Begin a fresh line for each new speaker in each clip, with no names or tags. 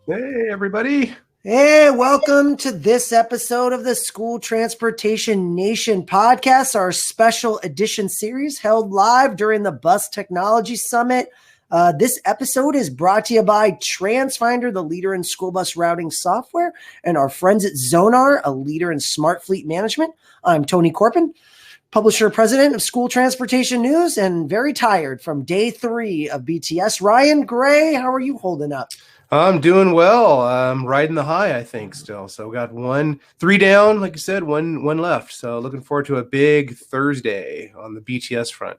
Hey, everybody.
Hey, welcome to this episode of the School Transportation Nation podcast, our special edition series held live during the Bus Technology Summit. This episode is brought to you by TransFinder, the leader in school bus routing software, and our friends at Zonar, a leader in smart fleet management. I'm Tony Corpin, publisher, president of School Transportation News, and very tired from day 3 of BTS. Ryan Gray, how are you holding up?
I'm doing well. I'm riding the high, I think, still. So we got 3 down, like you said, one left. So looking forward to a big Thursday on the BTS front.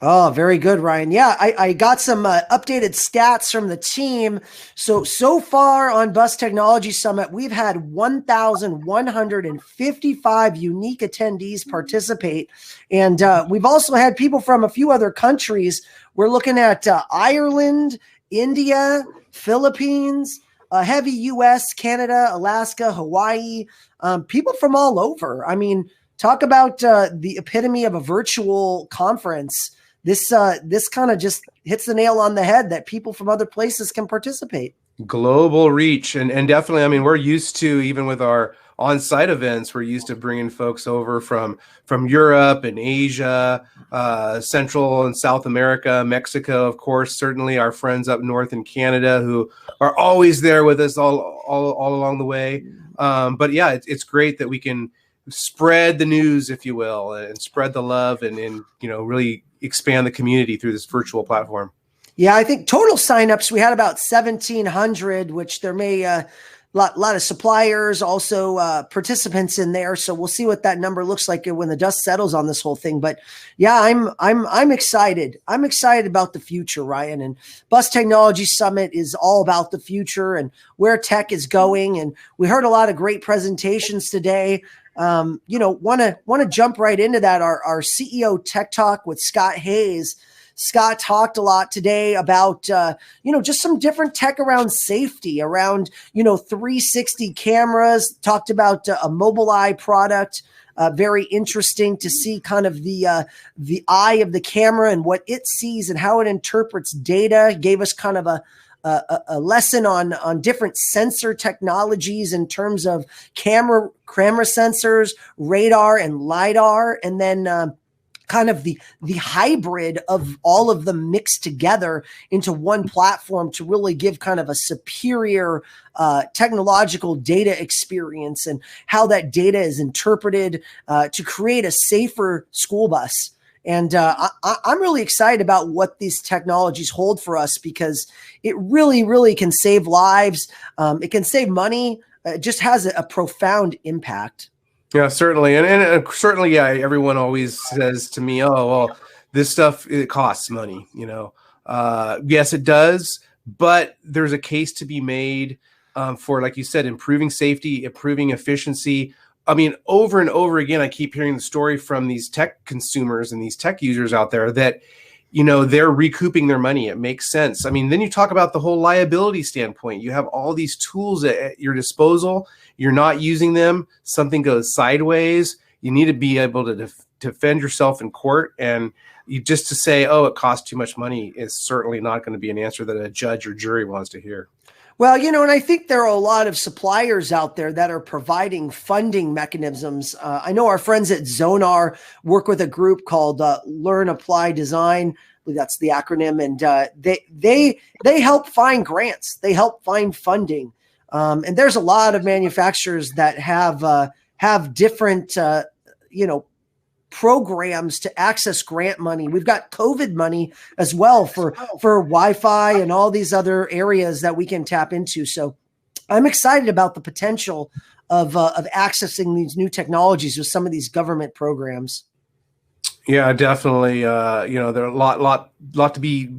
Oh, very good, Ryan. Yeah, I got some updated stats from the team. So far on Bus Technology Summit, we've had 1,155 unique attendees participate. And we've also had people from a few other countries. We're looking at Ireland, India, Philippines, heavy US, Canada, Alaska, Hawaii, people from all over. I mean, talk about the epitome of a virtual conference. This kind of just hits the nail on the head that people from other places can participate. Global
reach. And definitely, I mean, we're used to, even with our on-site events, we're used to bringing folks over from Europe and Asia, Central and South America, Mexico, of course, certainly our friends up north in Canada who are always there with us all along the way. But yeah, it's great that we can spread the news, if you will, and spread the love and really expand the community through this virtual platform.
Yeah, I think total signups, we had about 1,700, which there may lot of suppliers, also participants in there. So we'll see what that number looks like when the dust settles on this whole thing. But yeah, I'm excited. I'm excited about the future, Ryan. And Bus Technology Summit is all about the future and where tech is going. And we heard a lot of great presentations today. Want to jump right into that. Our CEO Tech Talk with Scott Hayes. Scott talked a lot today about, just some different tech around safety, around, 360 cameras, talked about a Mobileye product. Very interesting to see kind of the eye of the camera and what it sees and how it interprets data. Gave us kind of a lesson on different sensor technologies in terms of camera sensors, radar and LiDAR, and then kind of the hybrid of all of them mixed together into one platform to really give kind of a superior technological data experience and how that data is interpreted to create a safer school bus. And I'm really excited about what these technologies hold for us because it really, really can save lives. It can save money. It just has a profound impact.
Yeah, certainly. And certainly, yeah, everyone always says to me, oh, well, this stuff, it costs money, Yes, it does. But there's a case to be made for, like you said, improving safety, improving efficiency. I mean, over and over again, I keep hearing the story from these tech consumers and these tech users out there that, they're recouping their money. It makes sense. I mean, then you talk about the whole liability standpoint. You have all these tools at your disposal. You're not using them. Something goes sideways. You need to be able to defend yourself in court. And just to say, oh, it costs too much money is certainly not going to be an answer that a judge or jury wants to hear.
Well, and I think there are a lot of suppliers out there that are providing funding mechanisms. I know our friends at Zonar work with a group called Learn, Apply, Design. That's the acronym. And they help find grants. They help find funding. And there's a lot of manufacturers that have different, programs to access grant money. We've got COVID money as well for Wi-Fi and all these other areas that we can tap into. So I'm excited about the potential of accessing these new technologies with some of these government programs.
Yeah, definitely. There are a lot to be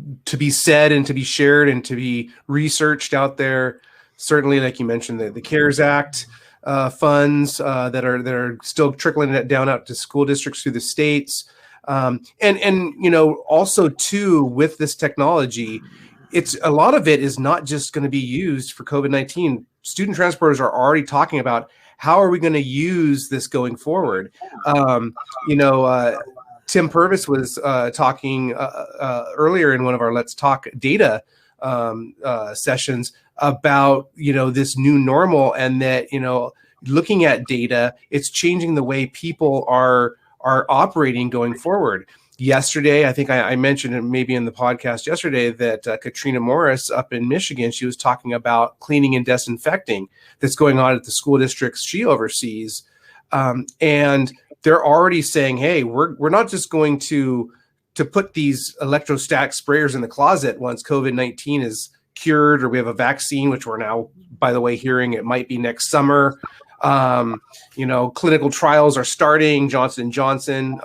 said and to be shared and to be researched out there. Certainly, like you mentioned, the CARES Act funds that are still trickling it down out to school districts through the states, and also too with this technology, it's a lot of it is not just going to be used for COVID-19. Student transporters are already talking about how are we going to use this going forward. Tim Purvis was talking earlier in one of our Let's Talk Data sessions about, this new normal, and that, looking at data, it's changing the way people are operating going forward. Yesterday, I think I mentioned it maybe in the podcast yesterday that Katrina Morris up in Michigan, she was talking about cleaning and disinfecting that's going on at the school districts she oversees. And they're already saying, hey, we're not just going to put these electrostatic sprayers in the closet once COVID-19 is cured or we have a vaccine, which we're now, by the way, hearing it might be next summer. Clinical trials are starting. Johnson & Johnson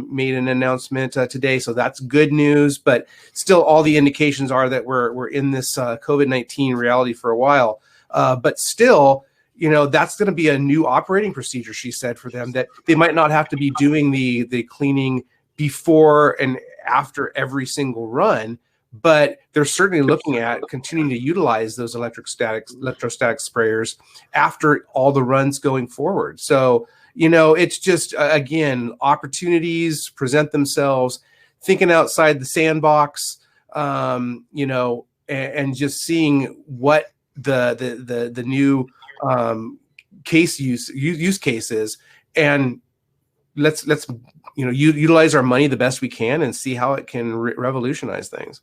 made an announcement today, so that's good news. But still, all the indications are that we're in this COVID-19 reality for a while. But still, that's going to be a new operating procedure, she said, for them, that they might not have to be doing the cleaning before and after every single run, but they're certainly looking at continuing to utilize those electrostatic sprayers after all the runs going forward. So, it's just, again, opportunities present themselves, thinking outside the sandbox, and just seeing what the new use cases, and let's utilize our money the best we can and see how it can revolutionize things.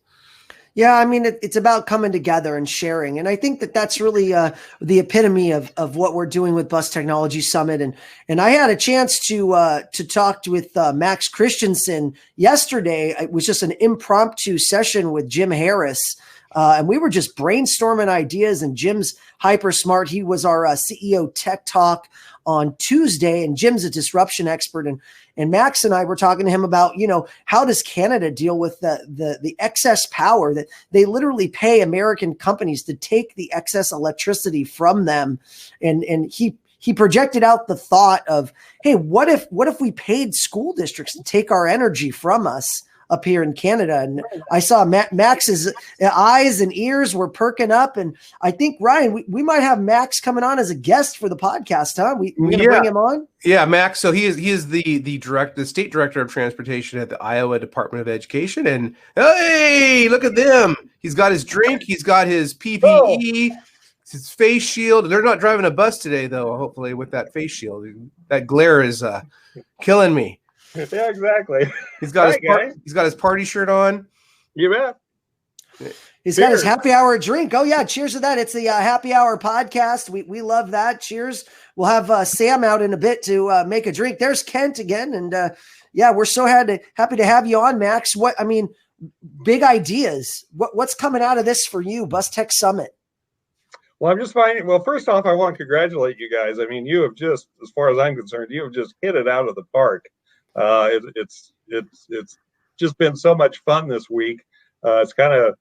Yeah, I mean, it's about coming together and sharing. And I think that that's really the epitome of what we're doing with Bus Technology Summit. And I had a chance to talk with Max Christensen yesterday. It was just an impromptu session with Jim Harris. And we were just brainstorming ideas, and Jim's hyper smart. He was our CEO Tech Talk on Tuesday, and Jim's a disruption expert. And Max and I were talking to him about, how does Canada deal with the excess power that they literally pay American companies to take the excess electricity from them. And he projected out the thought of, hey, what if we paid school districts to take our energy from us up here in Canada? And I saw Max's eyes and ears were perking up. And I think, Ryan, we might have Max coming on as a guest for the podcast, huh? We're going to bring him on?
Yeah, Max. So he is the state director of transportation at the Iowa Department of Education. And hey, look at them. He's got his drink. He's got his PPE, his face shield. They're not driving a bus today, though, hopefully, with that face shield. That glare is killing me.
Yeah, exactly.
He's got his party shirt on.
You bet.
He's got his happy hour drink. Oh yeah, cheers to that. It's the happy hour podcast. We love that. Cheers. We'll have Sam out in a bit to make a drink. There's Kent again, and we're so happy to have you on, Max. Big ideas. What's coming out of this for you, Bus Tech Summit?
Well, I'm just finding. Well, first off, I want to congratulate you guys. I mean, you have just, as far as I'm concerned, you have just hit it out of the park. It's just been so much fun this week. It's kind of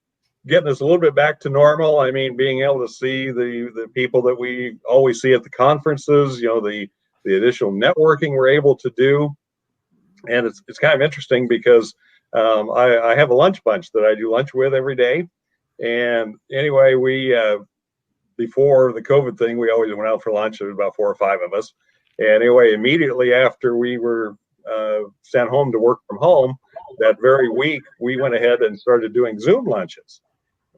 getting us a little bit back to normal. I mean, being able to see the people that we always see at the conferences, the additional networking we're able to do. And it's kind of interesting because I have a lunch bunch that I do lunch with every day. And anyway, we before the COVID thing, we always went out for lunch. There was about 4 or 5 of us. And anyway, immediately after we were sent home to work from home, that very week we went ahead and started doing Zoom lunches.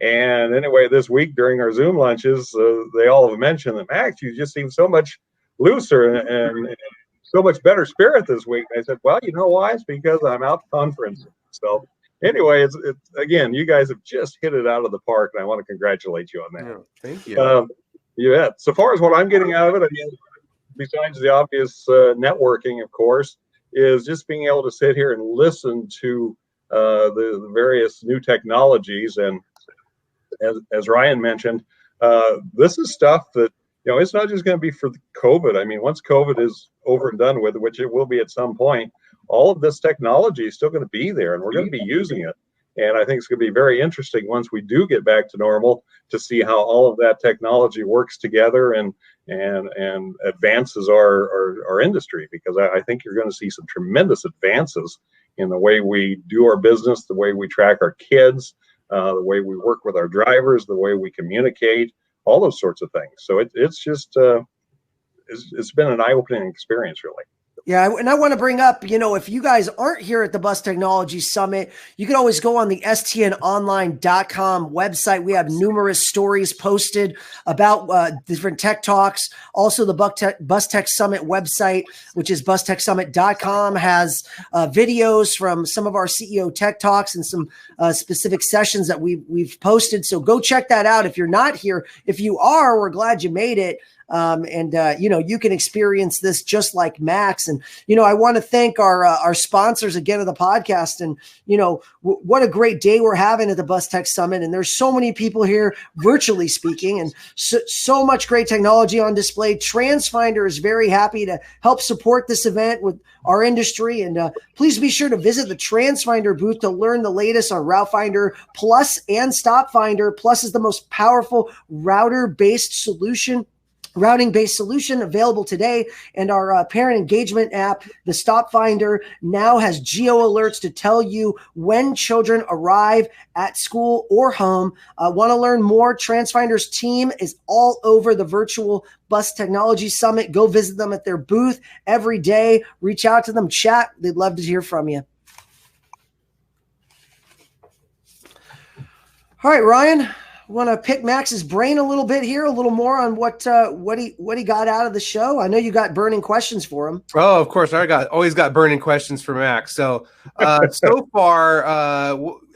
And anyway, this week during our Zoom lunches, they all have mentioned that, Max, you just seem so much looser and so much better spirit this week. And I said, well, you know why? It's because I'm out conferencing. So anyway, it's again, you guys have just hit it out of the park, and I want to congratulate you on that.
Yeah, thank you.
Yeah. So far as what I'm getting out of it, I mean, besides the obvious networking, of course, is just being able to sit here and listen to the various new technologies. And as Ryan mentioned, this is stuff that, it's not just going to be for COVID. I mean, once COVID is over and done with, which it will be at some point, all of this technology is still going to be there, and we're going to be using it. And I think it's going to be very interesting once we do get back to normal to see how all of that technology works together and advances our industry, because I think you're going to see some tremendous advances in the way we do our business, the way we track our kids, the way we work with our drivers, the way we communicate, all those sorts of things. So it's just it's been an eye-opening experience, really.
Yeah, and I want to bring up, if you guys aren't here at the Bus Technology Summit, you can always go on the STNonline.com website. We have numerous stories posted about different tech talks. Also, the Bus Tech Summit website, which is bustechsummit.com, has videos from some of our CEO tech talks and some specific sessions that we've posted. So go check that out if you're not here. If you are, we're glad you made it. You can experience this just like Max. And, I want to thank our sponsors again of the podcast. And, what a great day we're having at the Bus Tech Summit. And there's so many people here virtually speaking, and so much great technology on display. TransFinder is very happy to help support this event with our industry. And please be sure to visit the TransFinder booth to learn the latest on Route Finder Plus and Stop Finder. Plus is the most powerful routing-based solution available today. And our parent engagement app, the Stop Finder, now has geo alerts to tell you when children arrive at school or home. Want to learn more? TransFinder's team is all over the virtual Bus Technology Summit. Go visit them at their booth every day. Reach out to them, chat. They'd love to hear from you. All right, Ryan. Want to pick Max's brain a little bit here, a little more on what he got out of the show. I know you got burning questions for him.
Oh, of course, always got burning questions for Max. So, so far,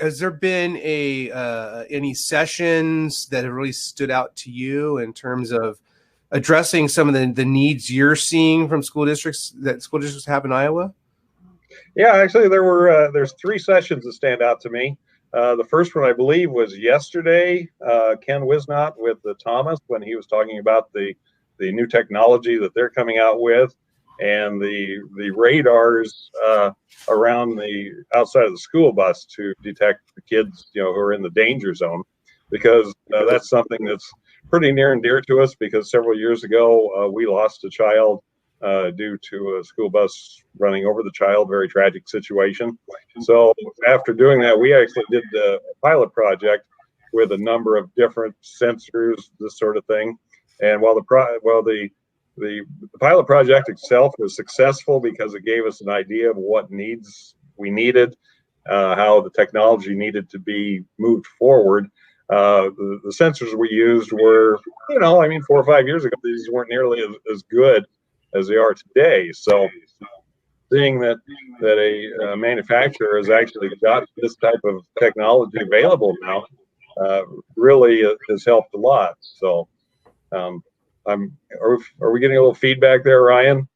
has there been any sessions that have really stood out to you in terms of addressing some of the needs you're seeing from school districts have in Iowa?
Yeah, actually, there's 3 sessions that stand out to me. The first one, I believe, was yesterday, Ken Wisnot with Thomas, when he was talking about the new technology that they're coming out with, and the radars around the outside of the school bus to detect the kids, who are in the danger zone, because that's something that's pretty near and dear to us, because several years ago we lost a child due to a school bus running over the child. Very tragic situation. So after doing that, we actually did a pilot project with a number of different sensors, this sort of thing. And while the pilot project itself was successful because it gave us an idea of what needs we needed, how the technology needed to be moved forward. The sensors we used were, 4 or 5 years ago, these weren't nearly as good as they are today. So seeing that a manufacturer has actually got this type of technology available now really has helped a lot. So are we getting a little feedback there, Ryan?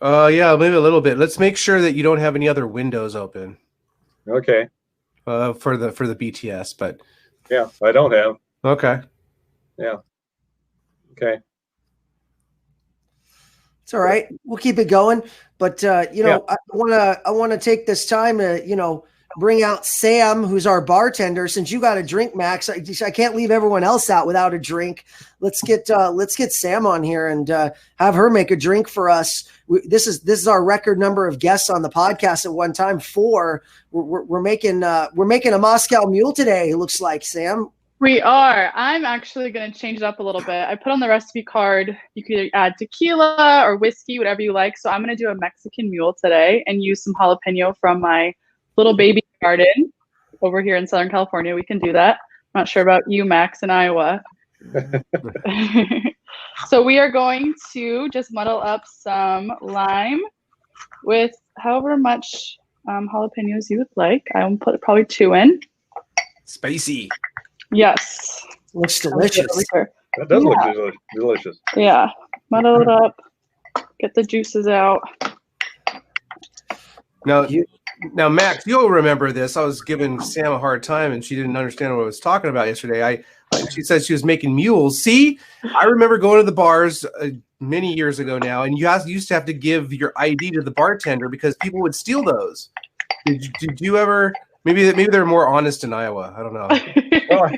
Yeah, maybe a little bit. Let's make sure that you don't have any other windows open.
Okay.
For the BTS, but
yeah, I don't have.
Okay.
Yeah. Okay.
It's all right. We'll keep it going. But, I want to take this time to, bring out Sam, who's our bartender. Since you got a drink, Max, I can't leave everyone else out without a drink. Let's get Sam on here and have her make a drink for us. This is our record number of guests on the podcast at one time. 4. We're making a Moscow Mule today. It looks like, Sam.
We are. I'm actually going to change it up a little bit. I put on the recipe card, you could add tequila or whiskey, whatever you like. So I'm going to do a Mexican Mule today and use some jalapeno from my little baby garden over here in Southern California. We can do that. I'm not sure about you, Max, in Iowa. So we are going to just muddle up some lime with however much jalapenos you would like. I'll put probably 2 in.
Spicy.
Yes.
Looks delicious.
That does look delicious.
Yeah. Muddle it up. Get the juices out.
Now, Max, you'll remember this. I was giving Sam a hard time, and she didn't understand what I was talking about yesterday. She said she was making mules. See, I remember going to the bars many years ago now, and you used to have to give your ID to the bartender because people would steal those. Did you ever? Maybe they're more honest in Iowa. I don't know.
Well,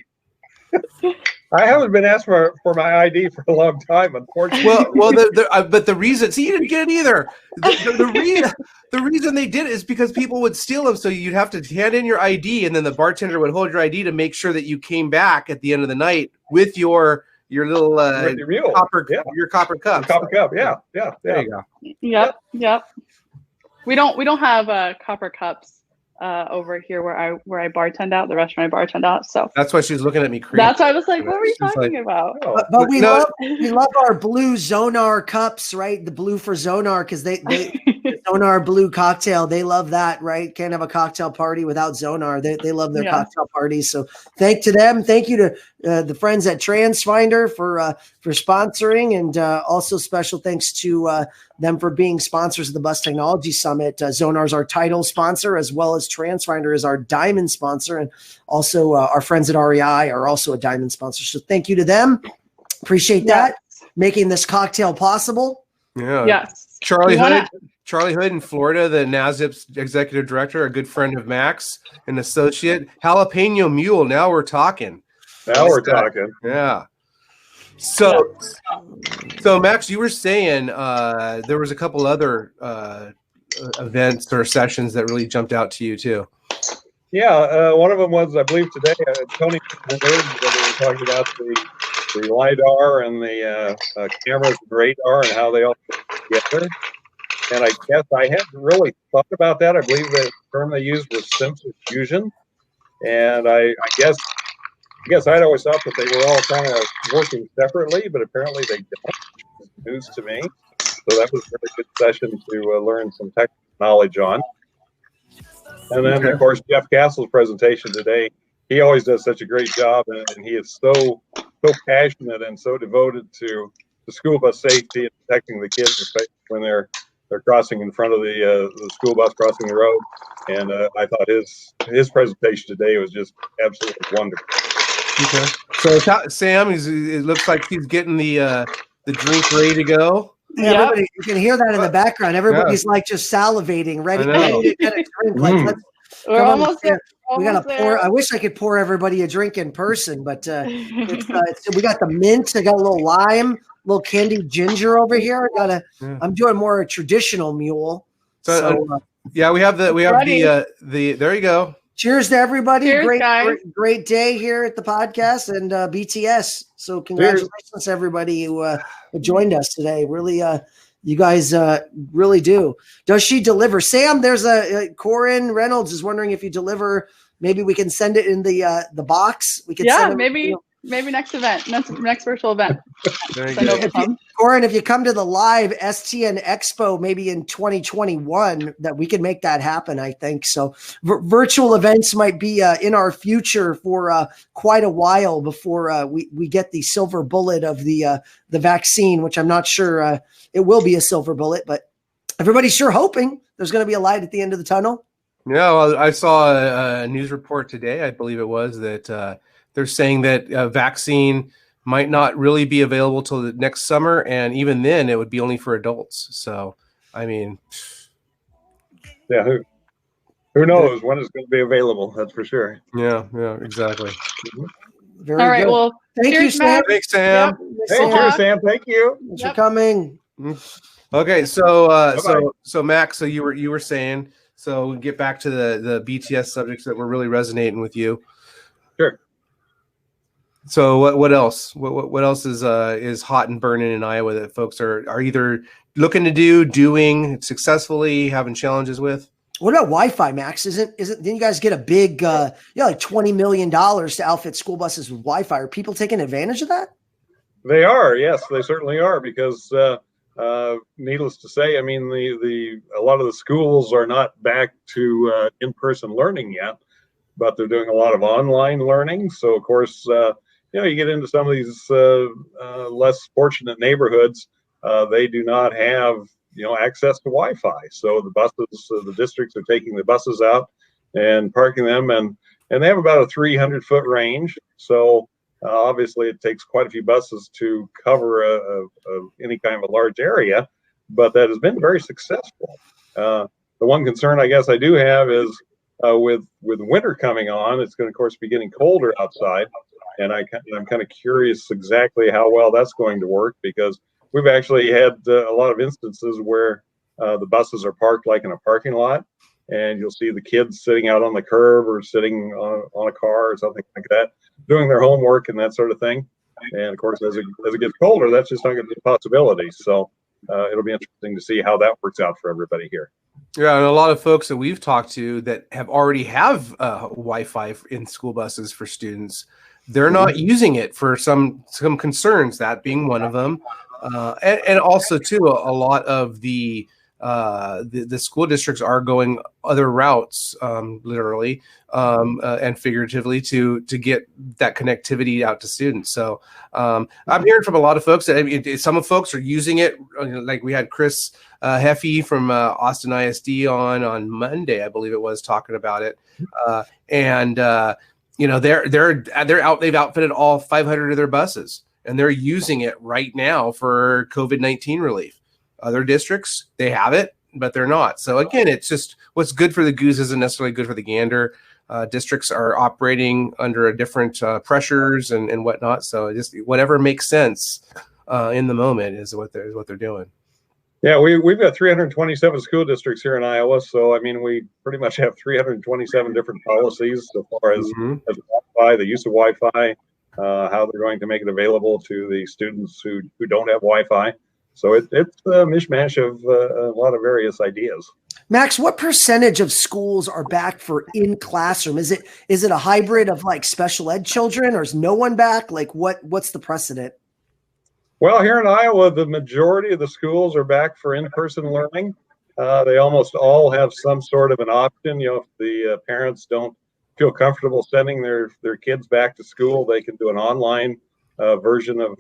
I haven't been asked for my ID for a long time, unfortunately.
But the reason, see, you didn't get it either. The reason they did it is because people would steal them. So you'd have to hand in your ID, and then the bartender would hold your ID to make sure that you came back at the end of the night with your your little
with your mule.
copper,
Yeah.
your copper cup.
Your copper cup. Yeah.
There you go.
Yep. We don't have copper cups over here where I bartend out, the restaurant I bartend out. So
that's why she's looking at me creepy.
that's why I was like, what were you talking about?
Oh.
But we love our blue Zonar cups, right? The blue for Zonar, because they Zonar blue cocktail. They love that, right? Can't have a cocktail party without Zonar. They love their cocktail parties. So thank you to the friends at TransFinder for sponsoring, and also special thanks to them for being sponsors of the Bus Technology Summit. Zonar is our title sponsor, as well as TransFinder is our diamond sponsor, and also our friends at REI are also a diamond sponsor. So thank you to them. Appreciate that, making this cocktail possible.
Yeah.
Yes.
Charlie Hood in Florida, the NASDIP's executive director, a good friend of Max, an associate. Jalapeno Mule. Now we're talking. Yeah. So Max, you were saying there was a couple other events or sessions that really jumped out to you too.
Yeah, one of them was, I believe, today. Tony were talking about the LiDAR and the cameras and radar and how they all fit together. And I guess I hadn't really thought about that. I believe the term they used was sensor fusion. And I guess I'd always thought that they were all kind of working separately, but apparently they don't. It's news to me. So that was a very good session to learn some technical knowledge on. And then, of course, Jeff Castle's presentation today. He always does such a great job, and he is so passionate and so devoted to school bus safety and protecting the kids, especially when they're crossing in front of the school bus crossing the road. And I thought his presentation today was just absolutely wonderful.
Okay. So Sam, it looks like he's getting the drink ready to go.
Yeah, everybody, you can hear that in the background. Everybody's like just salivating, ready to get a drink. Like,
we're almost there.
We gotta pour. I wish I could pour everybody a drink in person, but we got the mint. I got a little lime, a little candied ginger over here. I'm doing more a traditional mule. So
we have the there you go.
Cheers to everybody.
Cheers,
great day here at the podcast and BTS. So congratulations to everybody who joined us today. Really, you guys really do. Does she deliver? Sam, there's Corin Reynolds is wondering if you deliver. Maybe we can send it in the box. We can send it,
maybe next event, next virtual event.
Corin, if you come to the live STN Expo, maybe in 2021, that we can make that happen, I think. So virtual events might be in our future for quite a while before we get the silver bullet of the vaccine, which I'm not sure it will be a silver bullet, but everybody's sure hoping there's going to be a light at the end of the tunnel.
Yeah, well, I saw a news report today, I believe it was, that they're saying that a vaccine might not really be available till the next summer, and even then, it would be only for adults. So, I mean,
yeah, who knows when it's going to be available? That's for sure.
Yeah, exactly.
Very
All right,
good.
well,
thank you, Sam.
Thanks, Sam.
Hey, cheers, Sam. Thank you.
Thanks for coming.
Okay, so Max, so you were saying. So we get back to the BTS subjects that were really resonating with you.
Sure.
So what else? What else is hot and burning in Iowa that folks are either looking to doing successfully, having challenges with? What
about Wi-Fi, Max? Didn't you guys get a big like $20 million to outfit school buses with Wi-Fi? Are people taking advantage of that?
They are, yes, they certainly are, because needless to say, I mean, a lot of the schools are not back to in-person learning yet, but they're doing a lot of online learning. So, of course, you get into some of these less fortunate neighborhoods, they do not have, access to Wi-Fi. So the buses, the districts are taking the buses out and parking them, and they have about a 300-foot range. So obviously, it takes quite a few buses to cover any kind of a large area, but that has been very successful. The one concern I guess I do have is with winter coming on, it's going to, of course, be getting colder outside, and I'm kind of curious exactly how well that's going to work, because we've actually had a lot of instances where the buses are parked like in a parking lot, and you'll see the kids sitting out on the curb or sitting on a car or something like that, doing their homework and that sort of thing. And of course, as it gets colder, that's just not going to be a possibility. So it'll be interesting to see how that works out for everybody here.
Yeah, and a lot of folks that we've talked to that already have Wi-Fi in school buses for students, they're not using it for some concerns, that being one of them, and also too a lot of the school districts are going other routes, literally and figuratively, to get that connectivity out to students. So I'm hearing from a lot of folks that some of folks are using it, like we had Chris Heffy from Austin ISD on Monday, I believe it was, talking about it, and they're out. They've outfitted all 500 of their buses, and they're using it right now for COVID-19 relief. Other districts, they have it, but they're not. So again, it's just what's good for the goose isn't necessarily good for the gander. Districts are operating under different pressures and whatnot. So just whatever makes sense in the moment is what they're doing.
Yeah, we've got 327 school districts here in Iowa. So, I mean, we pretty much have 327 different policies so far as Wi-Fi, the use of Wi-Fi, how they're going to make it available to the students who don't have Wi-Fi. So it's a mishmash of a lot of various ideas.
Max, what percentage of schools are back for in classroom? Is it a hybrid of like special ed children, or is no one back? Like what's the precedent?
Well, here in Iowa, the majority of the schools are back for in-person learning. They almost all have some sort of an option. You know, if the parents don't feel comfortable sending their kids back to school, they can do an online version of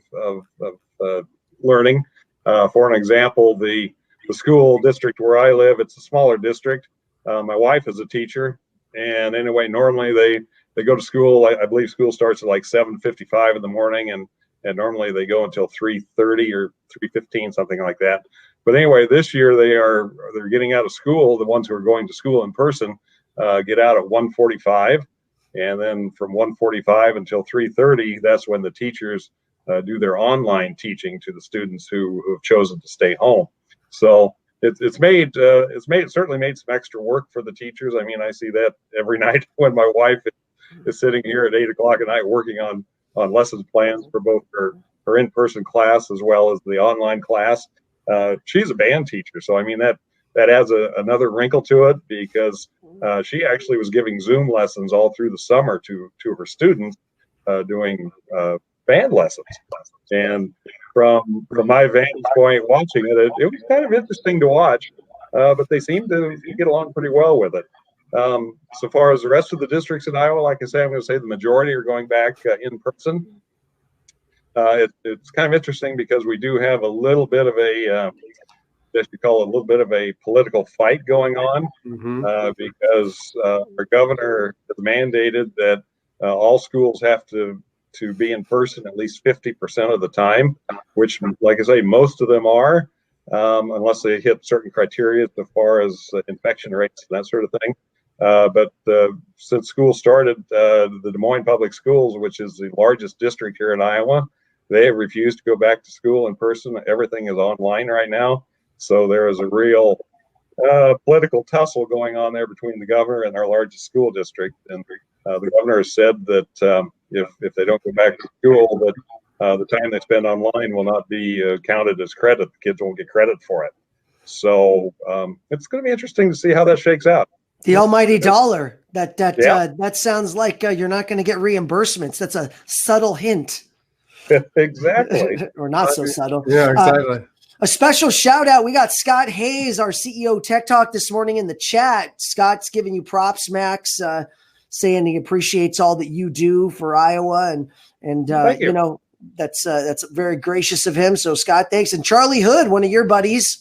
learning. For an example, the school district where I live, it's a smaller district. My wife is a teacher, and anyway, normally they go to school. I believe school starts at like 7:55 in the morning, and normally they go until 3:30 or 3:15, something like that. But anyway, this year they're getting out of school. The ones who are going to school in person get out at 1:45, and then from 1:45 until 3:30, that's when the teachers do their online teaching to the students who have chosen to stay home. So it's certainly made some extra work for the teachers. I mean, I see that every night when my wife is sitting here at 8 o'clock at night working on lessons plans for both her in-person class as well as the online class. She's a band teacher, so I mean that adds another wrinkle to it, because she actually was giving Zoom lessons all through the summer to her students, doing band lessons. And from my vantage point watching it was kind of interesting to watch, but they seem to get along pretty well with it. So far as the rest of the districts in Iowa, like I said, I'm going to say the majority are going back in person. It's kind of interesting because we do have a little bit of a political fight going on, because our governor has mandated that all schools have to be in person at least 50% of the time, which, like I say, most of them are, unless they hit certain criteria as far as infection rates and that sort of thing. But since school started, the Des Moines Public Schools, which is the largest district here in Iowa, they have refused to go back to school in person. Everything is online right now. So there is a real political tussle going on there between the governor and our largest school district. And the governor has said that if they don't go back to school, that the time they spend online will not be counted as credit. The kids won't get credit for it. So it's going to be interesting to see how that shakes out.
The almighty dollar. That sounds like you're not going to get reimbursements. That's a subtle hint.
Exactly.
Or not so subtle.
Yeah, exactly.
A special shout out. We got Scott Hayes, our CEO Tech Talk, this morning in the chat. Scott's giving you props, Max, saying he appreciates all that you do for Iowa, and you know, that's very gracious of him. So Scott, thanks. And Charlie Hood, one of your buddies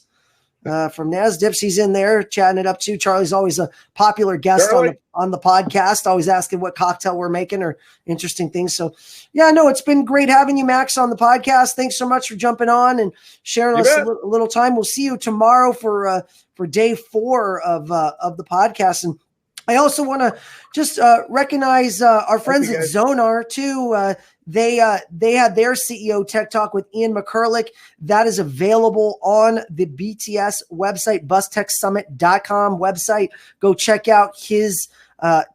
from NASDIPS, he's in there chatting it up too. Charlie's always a popular guest on the podcast, always asking what cocktail we're making or interesting things. So yeah, no, it's been great having you, Max, on the podcast. Thanks so much for jumping on and sharing us a little time. We'll see you tomorrow for day 4 of the podcast. And I also want to just recognize our friends at Zonar too. They had their CEO Tech Talk with Ian McCurlick. That is available on the BTS website, bustechsummit.com website. Go check out his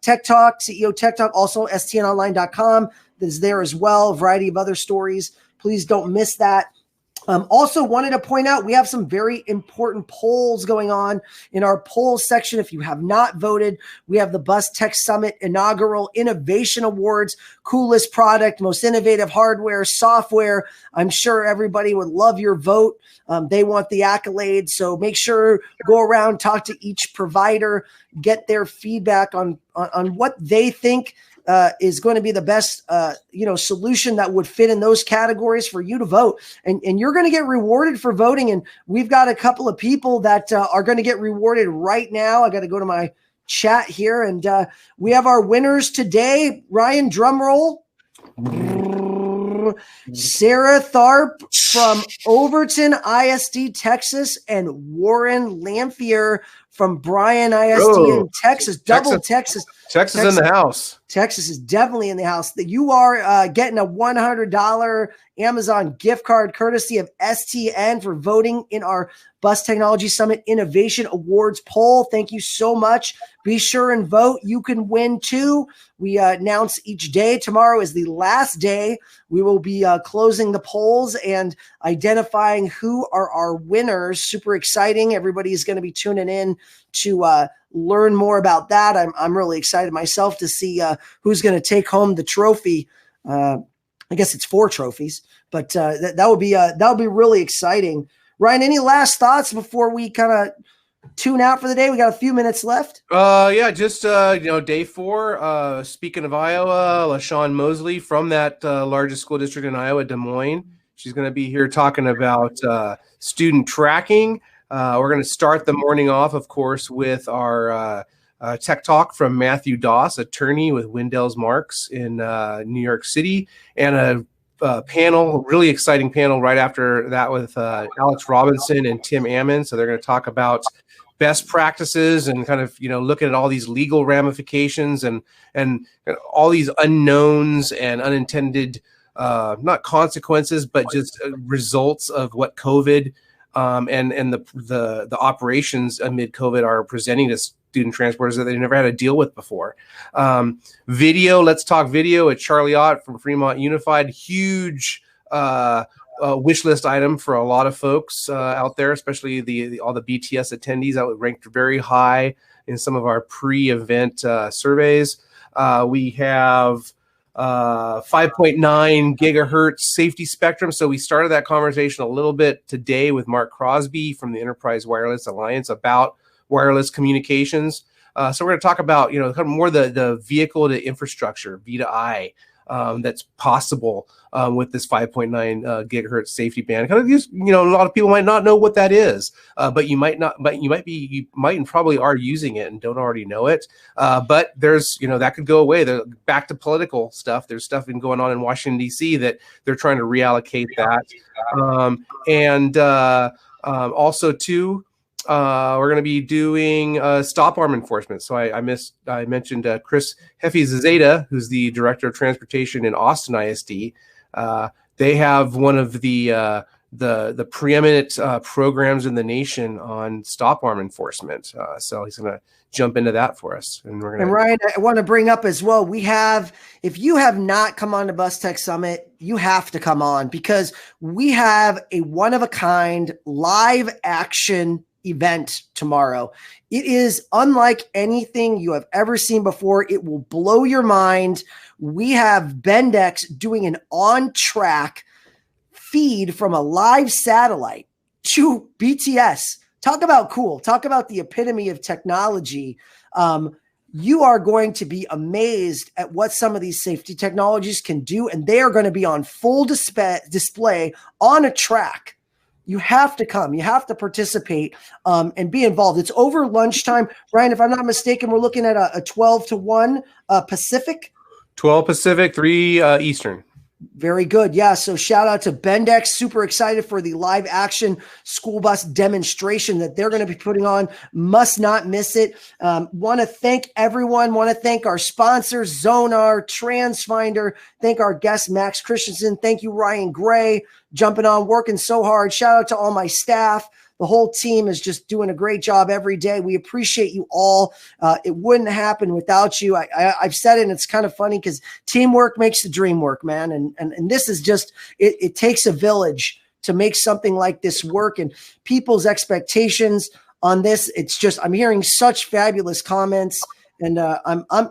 Tech Talk, CEO Tech Talk, also stnonline.com. is there as well, a variety of other stories. Please don't miss that. Also wanted to point out, we have some very important polls going on in our polls section. If you have not voted, we have the Bus Tech Summit Inaugural Innovation Awards, coolest product, most innovative hardware, software. I'm sure everybody would love your vote. They want the accolades. So make sure, go around, talk to each provider, get their feedback on what they think is going to be the best, solution that would fit in those categories for you to vote. And you're going to get rewarded for voting. And we've got a couple of people that are going to get rewarded right now. I got to go to my chat here. And we have our winners today. Ryan, drum roll. Sarah Tharp from Overton ISD, Texas, and Warren Lamphier from Bryan ISD in Texas. Texas
in the house.
Texas is definitely in the house. That you are getting a $100 Amazon gift card courtesy of STN for voting in our Bus Technology Summit Innovation Awards poll. Thank you so much. Be sure and vote. You can win too. We announce each day. Tomorrow is the last day. We will be closing the polls and identifying who are our winners. Super exciting. Everybody is going to be tuning in to learn more about that. I'm really excited myself to see who's going to take home the trophy. I guess it's 4 trophies, but that would be really exciting. Ryan, any last thoughts before we kind of tune out for the day? We got a few minutes left.
Just day 4. Speaking of Iowa, LaShawn Mosley from that largest school district in Iowa, Des Moines. She's going to be here talking about student tracking. We're going to start the morning off, of course, with our tech talk from Matthew Doss, attorney with Windell's Marks in New York City, and a panel, really exciting panel right after that with Alex Robinson and Tim Ammon. So they're going to talk about best practices and kind of, looking at all these legal ramifications and all these unknowns and unintended, not consequences, but just results of what COVID and the operations amid COVID are presenting to student transporters that they never had to deal with before. Video, let's talk video at Charlie Ott from Fremont Unified. Huge wish list item for a lot of folks out there, especially all the BTS attendees. That would rank very high in some of our pre-event surveys. We have 5.9 gigahertz safety spectrum. So we started that conversation a little bit today with Mark Crosby from the Enterprise Wireless Alliance about wireless communications. So we're going to talk about, kind of more the vehicle to infrastructure, V2I, that's possible with this 5.9 gigahertz safety band. Kind of use, a lot of people might not know what that is, but you might and probably are using it and don't already know it. But there's, that could go away. Back to political stuff. There's stuff been going on in Washington, D.C. that they're trying to reallocate that. Also too, we're going to be doing stop arm enforcement. So I mentioned Chris Hefizazeta, who's the director of transportation in Austin ISD. They have one of the preeminent programs in the nation on stop arm enforcement. So he's going to jump into that for us. And
Ryan, I want to bring up as well, if you have not come on to Bus Tech Summit, you have to come on, because we have a one-of-a-kind live action event tomorrow. It is unlike anything you have ever seen before. It will blow your mind. We have Bendex doing an on-track feed from a live satellite to BTS. Talk about cool. Talk about the epitome of technology. You are going to be amazed at what some of these safety technologies can do, and they are going to be on full display on a track. You have to come. You have to participate and be involved. It's over lunchtime. Ryan, if I'm not mistaken, we're looking at a 12 to 1 Pacific.
12 Pacific, 3 Eastern.
Very good. Yeah. So shout out to Bendex. Super excited for the live action school bus demonstration that they're going to be putting on. Must not miss it. Want to thank everyone. Want to thank our sponsors, Zonar, TransFinder. Thank our guest, Max Christensen. Thank you, Ryan Gray, jumping on, working so hard. Shout out to all my staff, The whole team is just doing a great job every day. We appreciate you all. It wouldn't happen without you. I've said it, and it's kind of funny because teamwork makes the dream work, man. And this is just, it takes a village to make something like this work, and people's expectations on this. It's just, I'm hearing such fabulous comments, and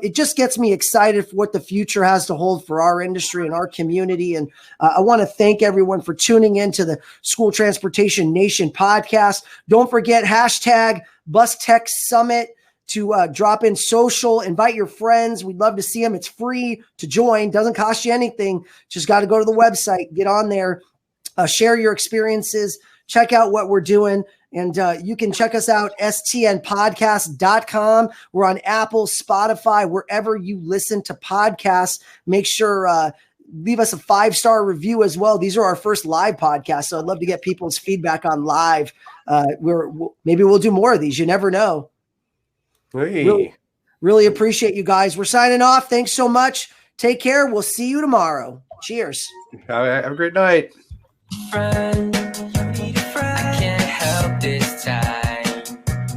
it just gets me excited for what the future has to hold for our industry and our community. And I want to thank everyone for tuning in to the School Transportation Nation podcast. Don't forget hashtag Bus Tech Summit to drop in social, invite your friends. We'd love to see them. It's free to join. Doesn't cost you anything. Just got to go to the website, get on there, share your experiences, check out what we're doing. And you can check us out, stnpodcast.com. We're on Apple, Spotify, wherever you listen to podcasts. Make sure leave us a 5-star review as well. These are our first live podcasts, so I'd love to get people's feedback on live. Maybe we'll do more of these. You never know.
Hey.
Really appreciate you guys. We're signing off. Thanks so much. Take care. We'll see you tomorrow. Cheers.
Have a great night.
Friend.